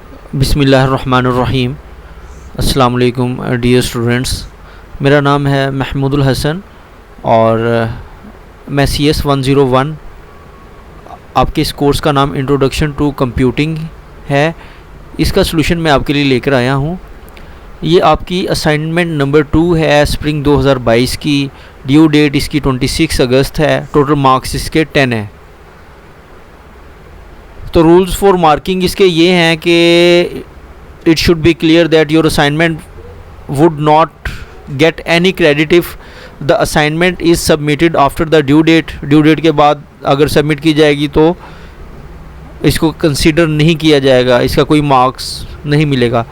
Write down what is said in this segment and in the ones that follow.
बिस्मिल्लाहिर्रहमानिर्रहीम। अस्सलाम वालेकुम डियर स्टूडेंट्स। मेरा नाम है महमूदुल हसन और मैं CS 101, आपके इस कोर्स का नाम इंट्रोडक्शन टू कंप्यूटिंग है। इसका सलूशन मैं आपके लिए लेकर आया हूँ। ये आपकी असाइनमेंट नंबर 2 है स्प्रिंग 2022 की। ड्यू डेट इसकी 26 अगस्त है। टोटल मार्क्स इसके 10 हैं। तो रूल्स फॉर मार्किंग इसके ये हैं कि it should be clear that your assignment would not get any credit if the assignment is submitted after the due date. Due date के बाद अगर सबमिट की जाएगी तो इसको कंसीडर नहीं किया जाएगा, इसका कोई मार्क्स नहीं मिलेगा।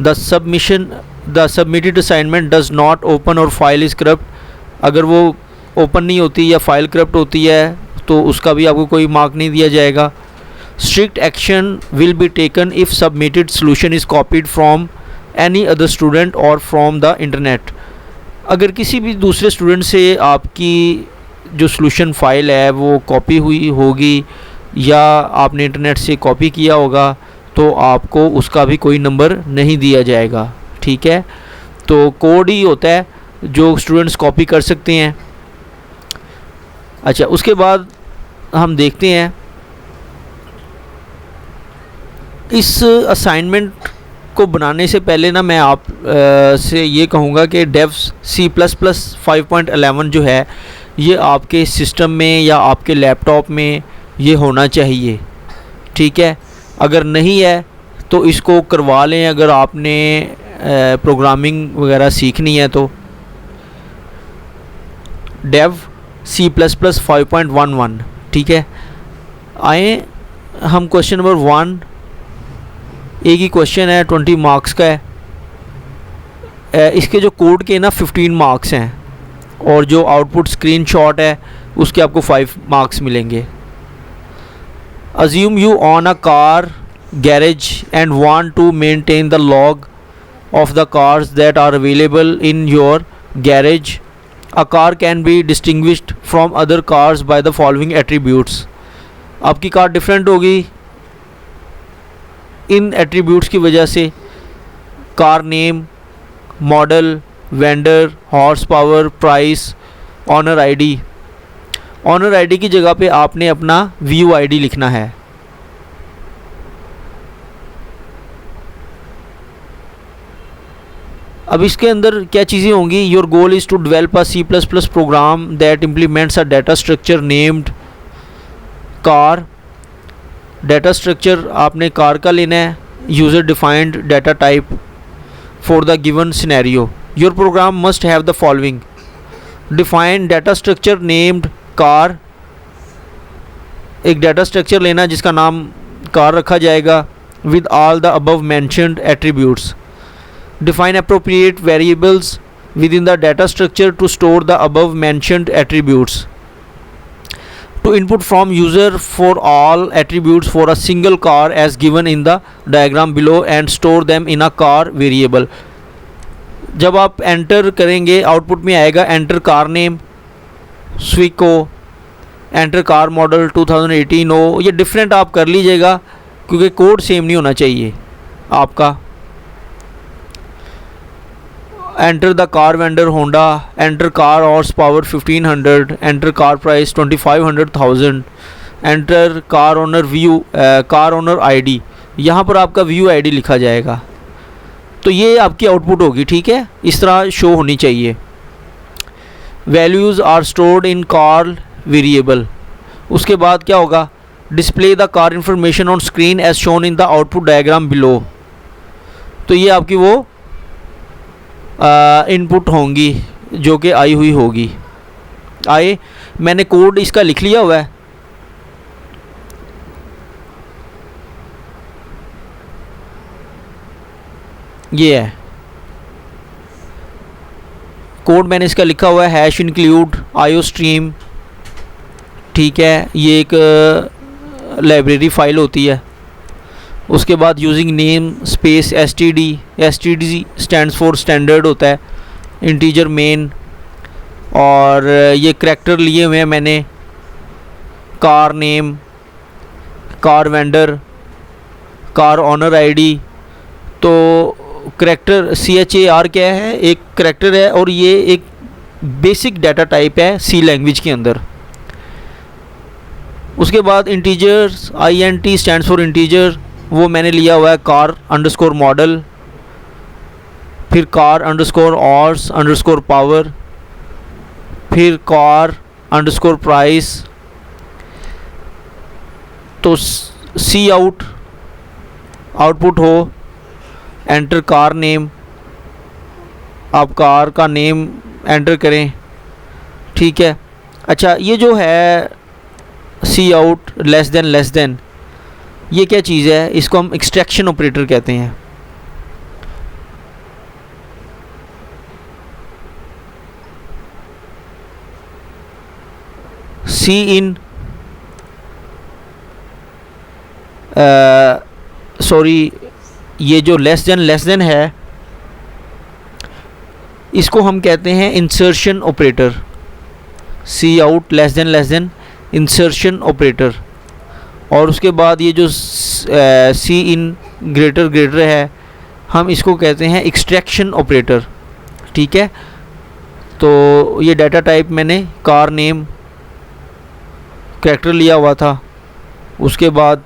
The submitted assignment does not open और फाइल इज़ करप्ट। अगर वो ओपन नहीं होती या फाइल करप्ट होती है तो उसका भी आपको कोई मार्क नहीं दिया जाएगा। Strict action will be taken if submitted solution is copied from any other student or from the internet। अगर किसी भी दूसरे स्टूडेंट से आपकी जो सॉल्यूशन फाइल है वो कॉपी हुई होगी या आपने इंटरनेट से कॉपी किया होगा तो आपको उसका भी कोई नंबर नहीं दिया जाएगा। ठीक है, तो कोड ही होता है जो स्टूडेंट्स कॉपी कर सकते हैं। अच्छा, उसके बाद हम देखते हैं इस असाइनमेंट को बनाने से पहले ना मैं आप से ये कहूँगा कि डेव्स C++ 5.11 जो है ये आपके सिस्टम में या आपके लैपटॉप में ये होना चाहिए। ठीक है, अगर नहीं है तो इसको करवा लें अगर आपने प्रोग्रामिंग वगैरह सीखनी है तो। Dev C++ 5.11। ठीक है, आए हम क्वेश्चन नंबर 1। एक ही क्वेश्चन है, 20 मार्क्स का है। इसके जो कोड के ना 15 मार्क्स हैं और जो आउटपुट स्क्रीनशॉट है उसके आपको 5 मार्क्स मिलेंगे। Assume you own a car garage and want to maintain the log of the cars that are available in your garage. A car can be distinguished from other cars by the following attributes. आपकी car different होगी इन attributes की वजह से। Car name, model, vendor, horse power, price, owner ID. Owner ID की जगह पे आपने अपना व्यू आईडी लिखना है। अब इसके अंदर क्या चीज़ें होंगी? Your goal is to develop a C++ program that implements a data structure named car. Data structure आपने कार का लेना है। User defined data type for the given scenario. Your program must have the following. Define data structure named car. एक data structure लेना जिसका नाम car रखा जाएगा with all the above mentioned attributes. Define appropriate variables within the data structure to store the above mentioned attributes. To input from user for all attributes for a single car as given in the diagram below and store them in a car variable। जब आप enter करेंगे output में आएगा enter car name स्विको, enter car model 2018 हो। ये different आप कर लीजिएगा क्योंकि कोड सेम नहीं होना चाहिए आपका। Enter the car vendor Honda, enter car horse power 1500, enter car price 2500,000, enter car owner view car owner ID. यहाँ पर आपका व्यू आईडी लिखा जाएगा। तो ये आपकी आउटपुट होगी। ठीक है, इस तरह शो होनी चाहिए। Values are stored in car variable. उसके बाद क्या होगा? Display the car information on screen as shown in the output diagram below. तो ये आपकी वो इनपुट होंगी जो कि आई हुई होगी। आए, मैंने कोड इसका लिख लिया हुआ है। ये है कोड, मैंने इसका लिखा हुआ है हैश इंक्लूड आईओ स्ट्रीम। ठीक है, ये एक लाइब्रेरी फाइल होती है। उसके बाद using name space STD stands for standard होता है, इंटीजर मेन। और ये करैक्टर लिए हुए हैं मैंने, car name, car vendor, car owner ID. तो करैक्टर CHAR क्या है, एक करैक्टर है और ये एक बेसिक डाटा टाइप है सी लैंग्वेज के अंदर। उसके बाद integers, INT stands for integer, वो मैंने लिया हुआ है कार अंडरस्कोर मॉडल, फिर कार अंडरस्कोर ऑर्स अंडरस्कोर पावर, फिर कार अंडरस्कोर प्राइस। तो सी आउटपुट हो, एंटर कार नेम, आप कार का नेम एंटर करें, ठीक है। अच्छा, ये जो है सी आउट लेस देन, ये क्या चीज़ है, इसको हम एक्सट्रैक्शन ऑपरेटर कहते हैं। सी इन सॉरी, ये जो लेस देन है, इसको हम कहते हैं insertion operator. Cout less than insertion operator. और उसके बाद ये जो सी इन ग्रेटर है, हम इसको कहते हैं एक्सट्रैक्शन ऑपरेटर, ठीक है। तो ये डाटा टाइप मैंने कार नेम करैक्टर लिया हुआ था, उसके बाद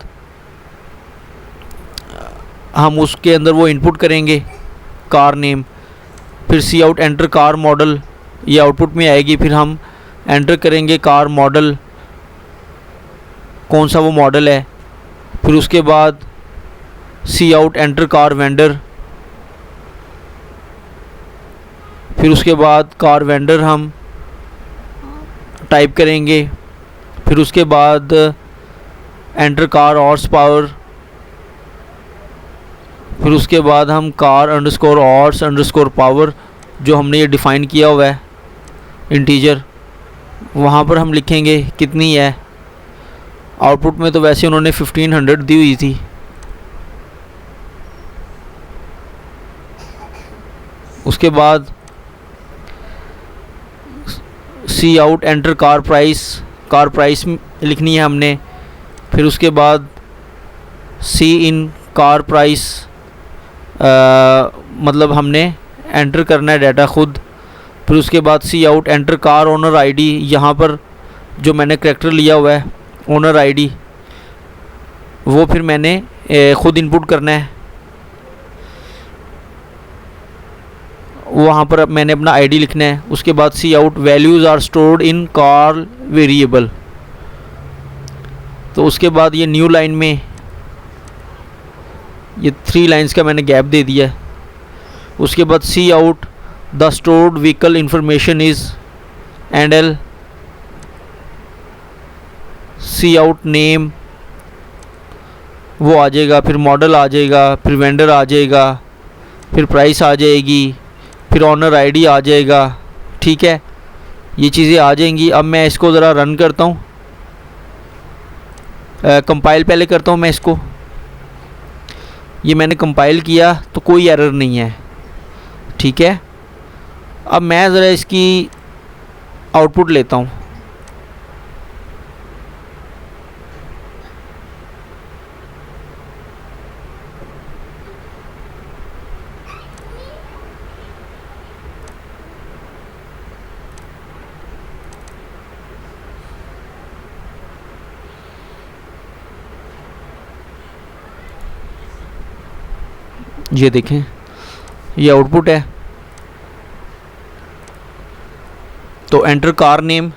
हम उसके अंदर वो इनपुट करेंगे कार नेम, फिर सी आउट एंटर कार मॉडल, ये आउटपुट में आएगी, फिर हम एंटर करेंगे कार मॉडल, कौन सा वो मॉडल है, फिर उसके बाद cout enter car vendor, फिर उसके बाद कार वेंडर हम टाइप करेंगे, फिर उसके बाद एंटर कार हॉर्स पावर, फिर उसके बाद हम car underscore horse underscore power, जो हमने ये डिफ़ाइन किया हुआ है इंटीजर, वहाँ पर हम लिखेंगे कितनी है। आउटपुट में तो वैसे उन्होंने 1500 दी हुई थी। उसके बाद cout enter car price लिखनी है हमने, फिर उसके बाद सी इन कार प्राइस, मतलब हमने एंटर करना है डाटा खुद। फिर उसके बाद cout enter car owner ID, यहाँ पर जो मैंने करैक्टर लिया हुआ है ओनर आईडी, वो फिर मैंने ख़ुद इनपुट करना है। वहाँ पर मैंने अपना आईडी लिखना है। उसके बाद cout values are stored in car variable. तो उसके बाद ये न्यू लाइन में ये 3 लाइंस का मैंने गैप दे दिया है। उसके बाद cout the stored vehicle information is एंडल, सी आउट नेम वो आ जाएगा, फिर मॉडल आ जाएगा, फिर वेंडर आ जाएगा, फिर प्राइस आ जाएगी, फिर ऑनर आईडी आ जाएगा, ठीक है। ये चीज़ें आ जाएंगी। अब मैं इसको ज़रा रन करता हूँ, कंपाइल पहले करता हूँ मैं इसको। ये मैंने कंपाइल किया तो कोई एरर नहीं है, ठीक है। अब मैं ज़रा इसकी आउटपुट लेता हूँ। ये देखें, ये आउटपुट है। तो एंटर कार नेम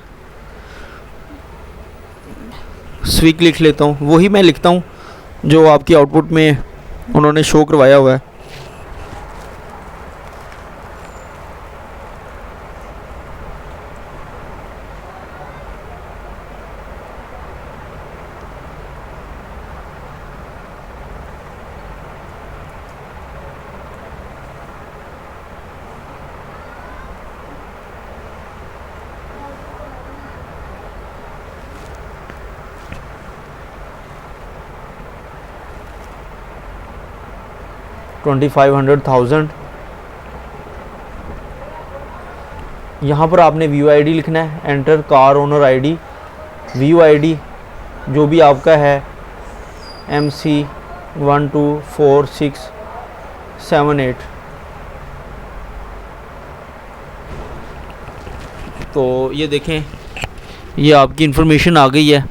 स्विक लिख लेता हूँ, वही मैं लिखता हूँ जो आपकी आउटपुट में उन्होंने शो करवाया हुआ है। $25,000। यहाँ पर आपने व्यू आईडी लिखना है, enter car owner ID, view ID जो भी आपका है, MC 1 2 4 6 7 8। तो ये देखें, ये आपकी इंफॉर्मेशन आ गई है,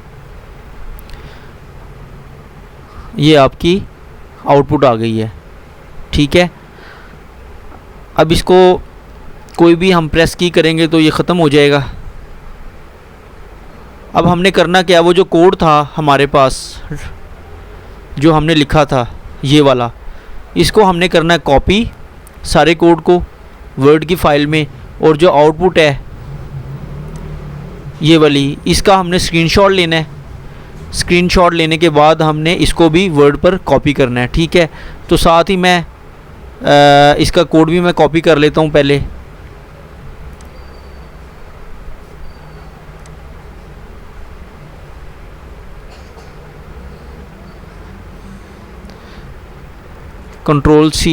ये आपकी आउटपुट आ गई है। ठीक है, अब इसको कोई भी हम प्रेस की करेंगे तो ये ख़त्म हो जाएगा। अब हमने करना क्या, वो जो कोड था हमारे पास जो हमने लिखा था ये वाला, इसको हमने करना है कॉपी सारे कोड को वर्ड की फ़ाइल में, और जो आउटपुट है ये वाली, इसका हमने स्क्रीनशॉट लेना है। स्क्रीनशॉट लेने के बाद हमने इसको भी वर्ड पर कॉपी करना है। ठीक है, तो साथ ही मैं इसका कोड भी मैं कॉपी कर लेता हूँ पहले। Ctrl+C,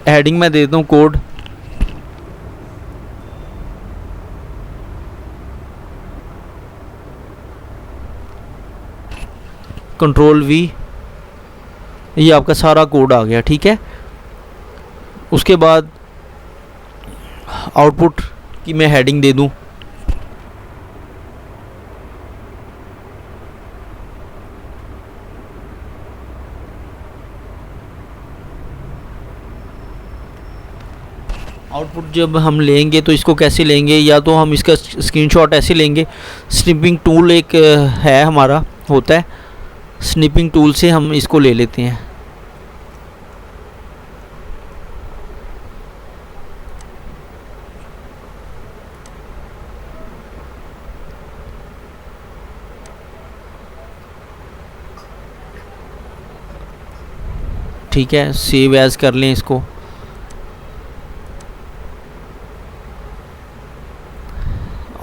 हेडिंग में दे देता हूँ कोड, Ctrl+V, ये आपका सारा कोड आ गया। ठीक है, उसके बाद आउटपुट की मैं हेडिंग दे दूँ, आउटपुट जब हम लेंगे तो इसको कैसे लेंगे, या तो हम इसका स्क्रीनशॉट ऐसे लेंगे। स्निपिंग टूल एक है हमारा, होता है, स्निपिंग टूल से हम इसको ले लेते हैं। ठीक है, सेव एज कर लें इसको।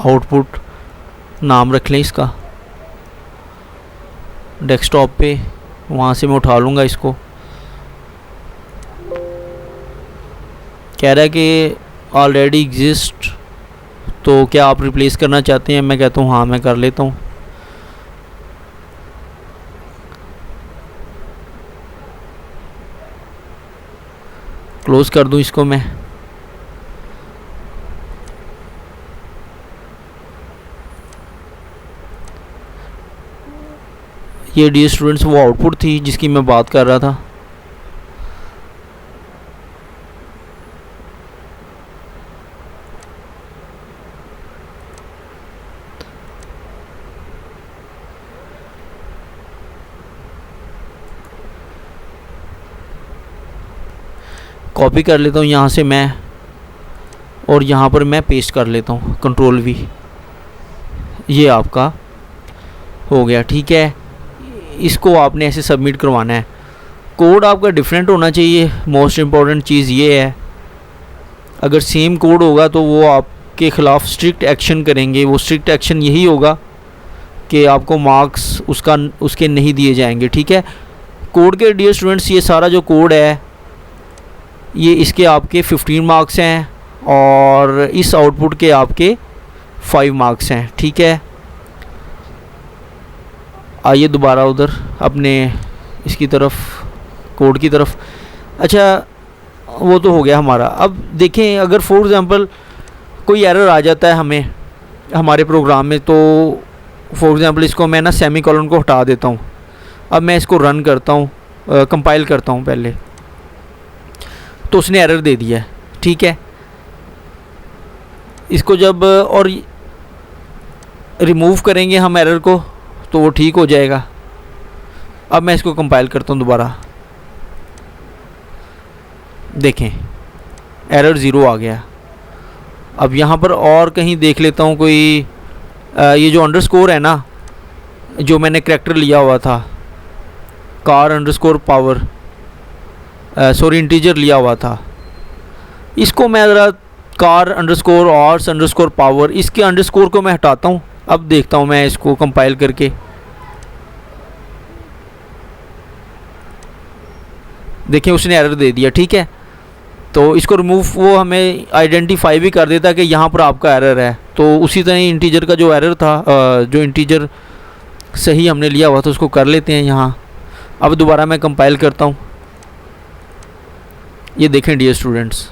आउटपुट नाम रख लें इसका, डेस्कटॉप पे वहाँ से मैं उठा लूँगा इसको। कह रहा है कि ऑलरेडी एग्जिस्ट, तो क्या आप रिप्लेस करना चाहते हैं? मैं कहता हूँ हाँ, मैं कर लेता हूँ। क्लोज़ कर दूँ इसको मैं। ये डियर स्टूडेंट्स वो आउटपुट थी जिसकी मैं बात कर रहा था। कॉपी कर लेता हूँ यहाँ से मैं, और यहाँ पर मैं पेस्ट कर लेता हूँ, Ctrl+V। ये आपका हो गया। ठीक है, इसको आपने ऐसे सबमिट करवाना है। कोड आपका डिफरेंट होना चाहिए, मोस्ट इम्पॉर्टेंट चीज़ ये है। अगर सेम कोड होगा तो वो आपके ख़िलाफ़ स्ट्रिक्ट एक्शन करेंगे। वो स्ट्रिक्ट एक्शन यही होगा कि आपको मार्क्स उसके नहीं दिए जाएंगे। ठीक है, कोड के डियर स्टूडेंट्स, ये सारा जो कोड है ये इसके आपके 15 मार्क्स हैं, और इस आउटपुट के आपके 5 मार्क्स हैं। ठीक है, आइए दोबारा उधर अपने इसकी तरफ, कोड की तरफ। अच्छा, वो तो हो गया हमारा। अब देखें, अगर फॉर एग्ज़ाम्पल कोई एरर आ जाता है हमें हमारे प्रोग्राम में, तो फॉर एग्ज़ाम्पल इसको मैं ना सेमीकोलन को हटा देता हूँ। अब मैं इसको रन करता हूँ, कंपाइल करता हूँ पहले, तो उसने एरर दे दिया है। ठीक है, इसको जब और रिमूव करेंगे हम एरर को तो वो ठीक हो जाएगा। अब मैं इसको कंपाइल करता हूँ दोबारा, देखें एरर 0 आ गया। अब यहाँ पर और कहीं देख लेता हूँ कोई, ये जो अंडरस्कोर है ना, जो मैंने करैक्टर लिया हुआ था, car underscore power, sorry integer लिया हुआ था, इसको मैं ज़रा car underscore horse underscore power, इसके अंडरस्कोर को मैं हटाता हूँ। अब देखता हूँ मैं इसको कंपाइल करके, देखें उसने एरर दे दिया। ठीक है, तो इसको रिमूव, वो हमें आइडेंटिफाई भी कर देता है कि यहाँ पर आपका एरर है। तो उसी तरह इंटीजर का जो एरर था, जो इंटीजर सही हमने लिया हुआ तो उसको कर लेते हैं यहाँ। अब दोबारा मैं कंपाइल करता हूँ। ये देखें डियर स्टूडेंट्स,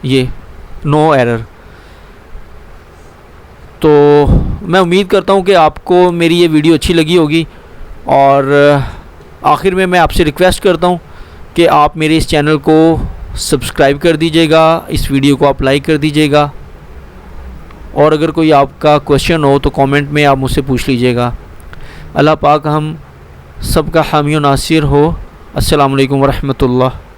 ये नो एरर। तो मैं उम्मीद करता हूँ कि आपको मेरी ये वीडियो अच्छी लगी होगी, और आखिर में मैं आपसे रिक्वेस्ट करता हूँ कि आप मेरे इस चैनल को सब्सक्राइब कर दीजिएगा, इस वीडियो को आप लाइक कर दीजिएगा, और अगर कोई आपका क्वेश्चन हो तो कमेंट में आप मुझसे पूछ लीजिएगा। अल्लाह पाक हम सबका हामी व नासिर हो। अस्सलामु अलैकुम व रहमतुल्लाह।